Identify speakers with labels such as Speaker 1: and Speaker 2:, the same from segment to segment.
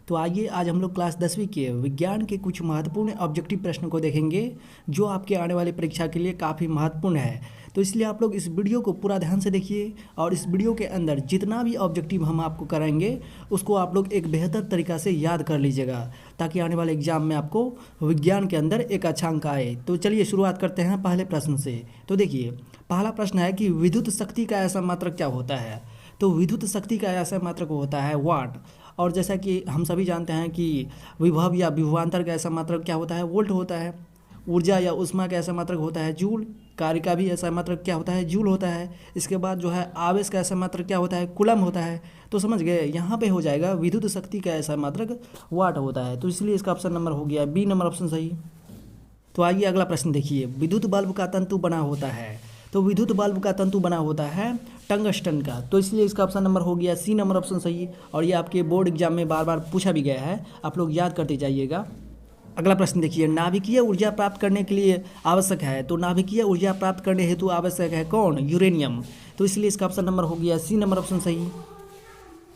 Speaker 1: तो आइए आज हम लोग क्लास 10वीं के विज्ञान के कुछ महत्वपूर्ण ऑब्जेक्टिव प्रश्नों को देखेंगे जो आपके आने वाली परीक्षा के लिए काफ़ी महत्वपूर्ण है। तो इसलिए आप लोग इस वीडियो को पूरा ध्यान से देखिए और इस वीडियो के अंदर जितना भी ऑब्जेक्टिव हम आपको कराएंगे उसको आप लोग एक बेहतर तरीक़ा से याद कर लीजिएगा ताकि आने वाले एग्जाम में आपको विज्ञान के अंदर एक अच्छा अंक आए। तो चलिए शुरुआत करते हैं पहले प्रश्न से। तो देखिए पहला प्रश्न है कि विद्युत शक्ति का ऐसा मात्रक क्या होता है। तो विद्युत शक्ति का ऐसा मात्रक होता है वाट। और जैसा कि हम सभी जानते हैं कि विभव या विभवांतर का ऐसा मात्रक क्या होता है वोल्ट होता है। ऊर्जा या ऊष्मा का ऐसा मात्रक होता है जूल। कार्य का भी ऐसा मात्रक क्या होता है जूल होता है। इसके बाद जो है आवेश का ऐसा मात्रक क्या होता है कूलम होता है। तो समझ गए, यहाँ पे हो जाएगा विद्युत शक्ति का ऐसा मात्रक वाट होता है। तो इसलिए इसका ऑप्शन नंबर हो गया बी नंबर ऑप्शन सही। तो आइए अगला प्रश्न देखिए, विद्युत बल्ब का तंतु बना होता है। तो विद्युत बल्ब का तंतु बना होता है टंगस्टन का। तो इसलिए इसका ऑप्शन नंबर हो गया सी नंबर ऑप्शन सही। और ये आपके बोर्ड एग्जाम में बार बार पूछा भी गया है, आप लोग याद करते जाइएगा। अगला प्रश्न देखिए, नाभिकीय ऊर्जा प्राप्त करने के लिए आवश्यक है। तो नाभिकीय ऊर्जा प्राप्त करने हेतु आवश्यक है कौन, यूरेनियम। तो इसलिए इसका ऑप्शन नंबर हो गया सी नंबर ऑप्शन सही।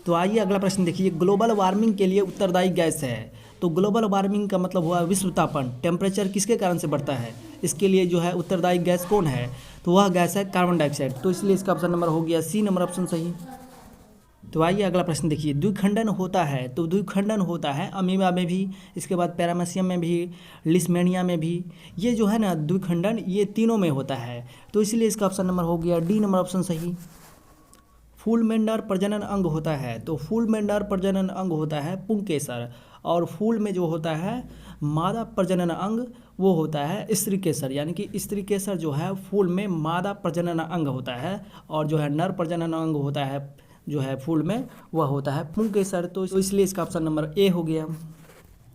Speaker 1: तो आइए अगला प्रश्न देखिए, ग्लोबल वार्मिंग के लिए उत्तरदायी गैस है। तो ग्लोबल वार्मिंग का मतलब हुआ विश्व तापन, टेम्परेचर किसके कारण से बढ़ता है, इसके लिए जो है उत्तरदायी गैस कौन है, तो वह गैस है कार्बन डाइऑक्साइड। तो इसलिए इसका ऑप्शन नंबर हो गया सी नंबर ऑप्शन सही। तो आइए अगला प्रश्न देखिए, द्विखंडन होता है। तो द्विखंडन होता है अमीबा में भी, इसके बाद पैरामेसियम में भी, लिस्मेनिया में भी। ये जो है ना द्विखंडन ये तीनों में होता है। तो इसलिए इसका ऑप्शन नंबर हो गया डी नंबर ऑप्शन सही। फूल मेंढर प्रजनन अंग होता है। तो फूल मेंढर प्रजनन अंग होता है पुंकेसर। और फूल में जो होता है मादा प्रजनन अंग वो होता है स्त्रीकेसर। यानी कि स्त्रीकेसर जो है फूल में मादा प्रजनन अंग होता है और जो है नर प्रजनन अंग होता है जो है फूल में वह होता है पुंकेसर। तो इसलिए इसका ऑप्शन नंबर ए हो गया।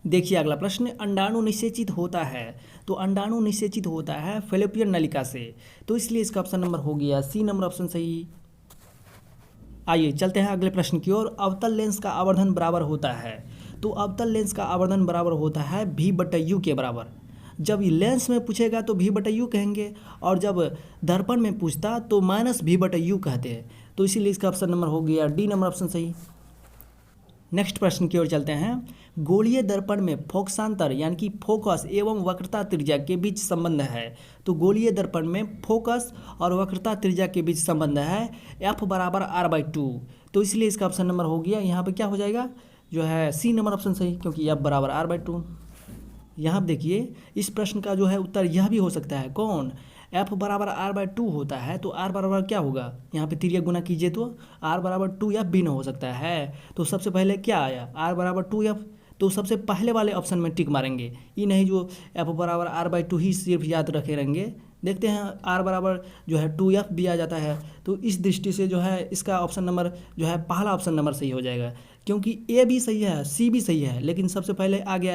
Speaker 1: देखिए अगला प्रश्न, अंडाणु निषेचित होता है। तो अंडाणु निषेचित होता है फैलोपियन नलिका से। तो इसलिए इसका ऑप्शन नंबर हो गया सी नंबर ऑप्शन सही। आइए चलते हैं अगले प्रश्न की ओर। अवतल लेंस का आवर्धन बराबर होता है। तो अवतल लेंस का आवर्धन बराबर होता है V/U के बराबर। जब लेंस में पूछेगा तो V/U कहेंगे और जब दर्पण में पूछता तो -V/U कहते हैं। तो इसीलिए इसका ऑप्शन नंबर हो गया डी नंबर ऑप्शन सही। नेक्स्ट प्रश्न की ओर चलते हैं। गोलीय दर्पण में फोकसांतर यानी कि फोकस एवं वक्रता त्रिज्या के बीच संबंध है। तो गोलीय दर्पण में फोकस और वक्रता त्रिज्या के बीच संबंध है F बराबर R/2। तो इसलिए इसका ऑप्शन नंबर हो गया यहाँ पे क्या हो जाएगा जो है सी नंबर ऑप्शन सही, क्योंकि F बराबर R/2। यहाँ देखिए इस प्रश्न का जो है उत्तर यह भी हो सकता है कौन, F बराबर R/2 होता है। तो R बराबर क्या होगा, यहाँ पे तिर्यक गुना कीजिए तो R बराबर 2F भी न हो सकता है। तो सबसे पहले क्या आया R बराबर 2F। तो सबसे पहले वाले ऑप्शन में टिक मारेंगे, ये नहीं जो F बराबर R/2 ही सिर्फ याद रखे रहेंगे। देखते हैं R बराबर जो है 2F भी आ जाता है। तो इस दृष्टि से जो है इसका ऑप्शन नंबर जो है पहला ऑप्शन नंबर सही हो जाएगा, क्योंकि ए भी सही है सी भी सही है, लेकिन सबसे पहले आ गया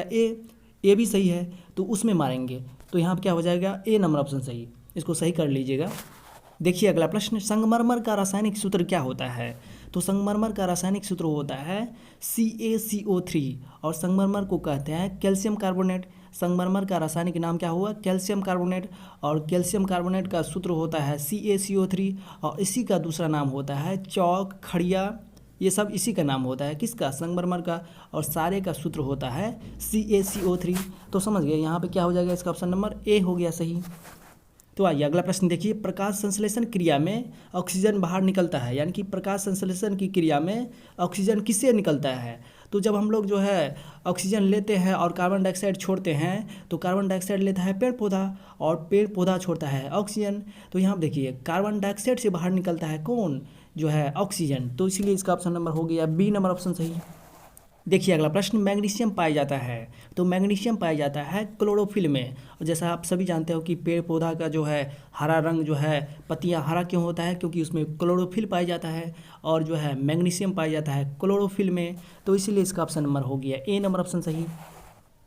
Speaker 1: ए भी सही है तो उसमें मारेंगे। तो यहाँ पर क्या हो जाएगा ए नंबर ऑप्शन सही, इसको सही कर लीजिएगा। देखिए अगला प्रश्न, संगमरमर का रासायनिक सूत्र क्या होता है। तो संगमरमर का रासायनिक सूत्र होता है CaCO3 और संगमरमर को कहते हैं कैल्शियम कार्बोनेट। संगमरमर का रासायनिक नाम क्या हुआ कैल्शियम कार्बोनेट और कैल्शियम कार्बोनेट का सूत्र होता है CaCO3 और इसी का दूसरा नाम होता है चौक खड़िया। ये सब इसी का नाम होता है किसका, संगमरमर का, और सारे का सूत्र होता है CaCO3। तो समझ गए यहाँ पे क्या हो जाएगा, इसका ऑप्शन नंबर ए हो गया सही। तो आइए अगला प्रश्न देखिए, प्रकाश संश्लेषण क्रिया में ऑक्सीजन बाहर निकलता है, यानी कि प्रकाश संश्लेषण की क्रिया में ऑक्सीजन किससे निकलता है। तो जब हम लोग जो है ऑक्सीजन लेते हैं और कार्बन डाइऑक्साइड छोड़ते हैं तो कार्बन डाइऑक्साइड लेता है पेड़ पौधा और पेड़ पौधा छोड़ता है ऑक्सीजन। तो यहाँ देखिए कार्बन डाइऑक्साइड से बाहर निकलता है कौन जो है ऑक्सीजन। तो इसीलिए इसका ऑप्शन नंबर हो गया बी नंबर ऑप्शन सही। देखिए अगला प्रश्न, मैग्नीशियम पाया जाता है। तो मैग्नीशियम पाया जाता है क्लोरोफिल में। और जैसा आप सभी जानते हो कि पेड़ पौधा का जो है हरा रंग जो है पत्तियां हरा क्यों होता है, क्योंकि उसमें क्लोरोफिल पाया जाता है और जो है मैग्नीशियम पाया जाता है क्लोरोफिल में। तो इसीलिए इसका ऑप्शन नंबर हो गया ए नंबर ऑप्शन सही।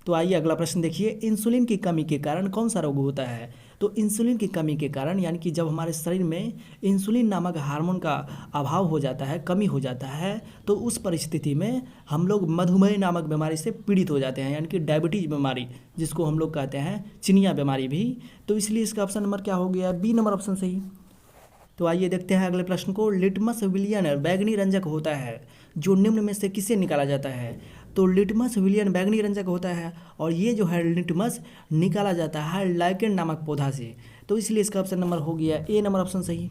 Speaker 1: तो आइए अगला प्रश्न देखिए, इंसुलिन की कमी के कारण कौन सा रोग होता है। तो इंसुलिन की कमी के कारण यानी कि जब हमारे शरीर में इंसुलिन नामक हार्मोन का अभाव हो जाता है, कमी हो जाता है, तो उस परिस्थिति में हम लोग मधुमेह नामक बीमारी से पीड़ित हो जाते हैं, यानी कि डायबिटीज बीमारी जिसको हम लोग कहते हैं चिनिया बीमारी भी। तो इसलिए इसका ऑप्शन नंबर क्या हो गया बी नंबर ऑप्शन सही। तो आइए देखते हैं अगले प्रश्न को, लिटमस विलियन बैगनी रंजक होता है जो निम्न में से किसे निकाला जाता है। तो लिटमस विलियन बैंगनी रंग का होता है और ये जो है लिटमस निकाला जाता है लाइकेन नामक पौधा से। तो इसलिए इसका ऑप्शन नंबर हो गया ए नंबर ऑप्शन सही।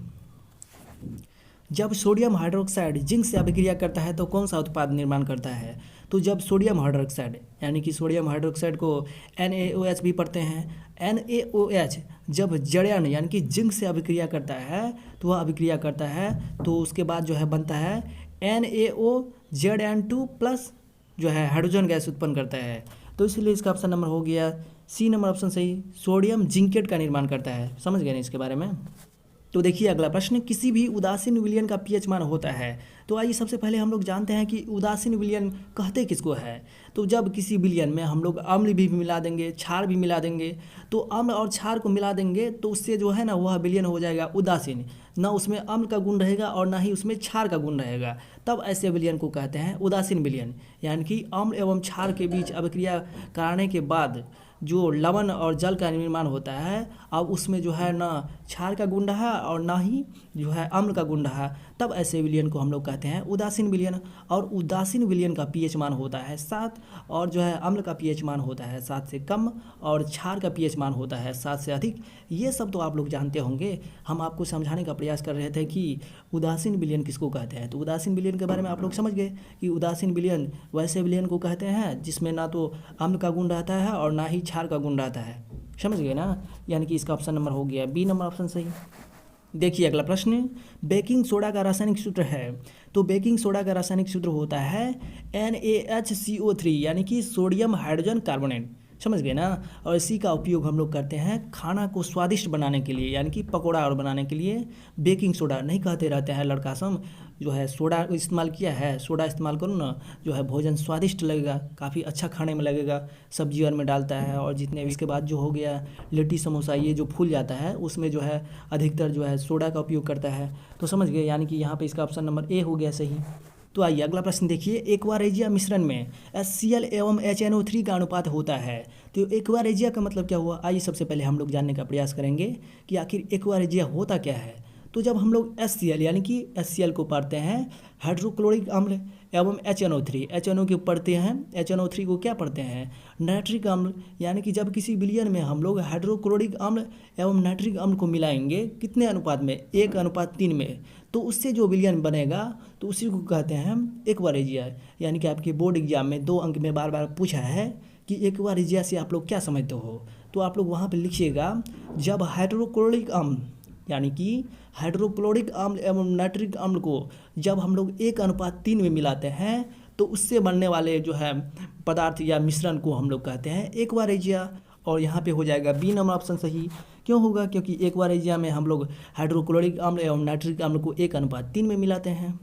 Speaker 1: जब सोडियम हाइड्रोक्साइड जिंक से अभिक्रिया करता है तो कौन सा उत्पाद निर्माण करता है? तो जब सोडियम हाइड्रोक्साइड यानी कि सोडियम हाइड्रोक्साइड को NaOH भी पढ़ते हैं, NaOH जब जड़यन यानी कि जिंक से अभिक्रिया करता है तो वह अभिक्रिया करता है तो उसके बाद जो है बनता है NaOZN2 प्लस जो है हाइड्रोजन गैस उत्पन्न करता है। तो इसलिए इसका ऑप्शन नंबर हो गया सी नंबर ऑप्शन सही। सोडियम जिंकेट का निर्माण करता है। समझ गए ना इसके बारे में? तो देखिए अगला प्रश्न, किसी भी उदासीन विलयन का पीएच मान होता है। तो आइए सबसे पहले हम लोग जानते हैं कि उदासीन विलयन कहते किसको है। तो जब किसी विलयन में हम लोग अम्ल भी मिला देंगे, क्षार भी मिला देंगे, तो अम्ल और क्षार को मिला देंगे तो उससे जो है ना वह विलयन हो जाएगा उदासीन। ना उसमें अम्ल का गुण रहेगा और ना ही उसमें क्षार का गुण रहेगा, तब ऐसे विलयन को कहते हैं उदासीन विलयन। यानी कि अम्ल एवं क्षार के बीच अभिक्रिया कराने के बाद जो लवण और जल का निर्माण होता है, अब उसमें जो है ना क्षार का गुण रहा और ना ही जो है अम्ल का गुण रहा, तब ऐसे विलयन को हम लोग कहते हैं उदासीन विलयन। और उदासीन विलयन का पीएच मान होता है 7 और जो है अम्ल का पीएच मान होता है 7 से कम और क्षार का पीएच मान होता है 7 से अधिक। ये सब तो आप लोग जानते होंगे। हम आपको समझाने का प्रयास कर रहे थे कि उदासीन विलयन किसको कहते हैं। तो उदासीन विलयन के बारे में आप लोग समझ गए कि उदासीन विलयन वैसे विलयन को कहते हैं जिसमें ना तो अम्ल का गुण रहता है और ना ही क्षार का गुण रहता है। समझ गए ना? यानी कि इसका ऑप्शन नंबर हो गया बी नंबर ऑप्शन सही। देखिए अगला प्रश्न, बेकिंग सोडा का रासायनिक सूत्र है। तो बेकिंग सोडा का रासायनिक सूत्र होता है NaHCO3 यानी कि सोडियम हाइड्रोजन कार्बोनेट। समझ गए ना? और इसी का उपयोग हम लोग करते हैं खाना को स्वादिष्ट बनाने के लिए, यानी कि पकौड़ा और बनाने के लिए बेकिंग सोडा नहीं कहते रहते हैं लड़का सब जो है सोडा इस्तेमाल किया है, सोडा इस्तेमाल करो ना, जो है भोजन स्वादिष्ट लगेगा, काफ़ी अच्छा खाने में लगेगा। सब्जी और में डालता है और जितने भी इसके बाद जो हो गया लिट्टी समोसा ये जो फूल जाता है उसमें जो है अधिकतर जो है सोडा का उपयोग करता है। तो समझ गए, यानी कि यहाँ पे इसका ऑप्शन नंबर ए हो गया सही। तो आइए अगला प्रश्न देखिए, एक्वारेजिया मिश्रण में HCl एवं HNO3 का अनुपात होता है। तो एक्वारेजिया का मतलब क्या हुआ? आइए सबसे पहले हम लोग जानने का प्रयास करेंगे कि आखिर एक्वारेजिया होता क्या है। तो जब हम लोग HCl यानी कि HCl को पढ़ते हैं हाइड्रोक्लोरिक अम्ल एवं HNO3 को पढ़ते हैं, HNO3 को क्या पढ़ते हैं नाइट्रिक अम्ल। यानी कि जब किसी विलयन में हम लोग हाइड्रोक्लोरिक अम्ल एवं नाइट्रिक अम्ल को मिलाएंगे कितने अनुपात में? 1:3 में, तो उससे जो विलयन बनेगा तो उसी को कहते हैं हम एक्वारेजिया। यानी कि आपके बोर्ड एग्जाम में 2 अंक में बार बार पूछा है कि एक्वारेजिया से आप लोग क्या समझते हो। तो आप लोग वहाँ पे लिखिएगा, जब हाइड्रोक्लोरिक अम्ल यानी कि हाइड्रोक्लोरिक अम्ल एवं नाइट्रिक अम्ल को जब हम लोग 1:3 में मिलाते हैं तो उससे बनने वाले जो है पदार्थ या मिश्रण को हम लोग कहते हैं एक्वारेजिया। और यहाँ पे हो जाएगा बी नंबर ऑप्शन सही। क्यों होगा? क्योंकि एक्वारेजिया में हम लोग हाइड्रोक्लोरिक अम्ल एवं नाइट्रिक अम्ल को 1:3 में मिलाते हैं।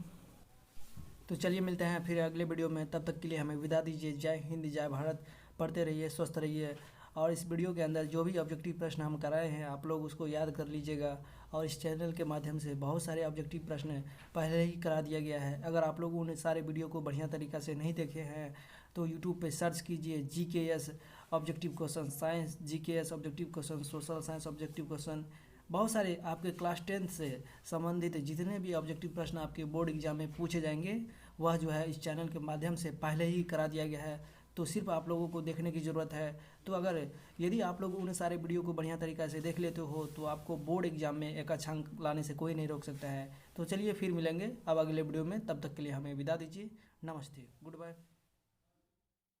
Speaker 1: तो चलिए मिलते हैं फिर अगले वीडियो में, तब तक के लिए हमें विदा दीजिए। जय हिंद, जय भारत। पढ़ते रहिए, स्वस्थ रहिए। और इस वीडियो के अंदर जो भी ऑब्जेक्टिव प्रश्न हम कराए हैं आप लोग उसको याद कर लीजिएगा। और इस चैनल के माध्यम से बहुत सारे ऑब्जेक्टिव प्रश्न पहले ही करा दिया गया है। अगर आप लोग उन सारे वीडियो को बढ़िया तरीक़ा से नहीं देखे हैं तो यूट्यूब पे सर्च कीजिए GKS objective question, science GKS objective question, social science objective question. बहुत सारे आपके क्लास 10 से संबंधित जितने भी ऑब्जेक्टिव प्रश्न आपके बोर्ड एग्जाम में पूछे जाएंगे वह जो है इस चैनल के माध्यम से पहले ही करा दिया गया है। तो सिर्फ आप लोगों को देखने की ज़रूरत है। तो अगर यदि आप लोग उन सारे वीडियो को बढ़िया तरीक़ा से देख लेते हो तो आपको बोर्ड एग्जाम में एक अच्छा अंक लाने से कोई नहीं रोक सकता है। तो चलिए फिर मिलेंगे अब अगले वीडियो में, तब तक के लिए हमें विदा दीजिए। नमस्ते, गुड बाय।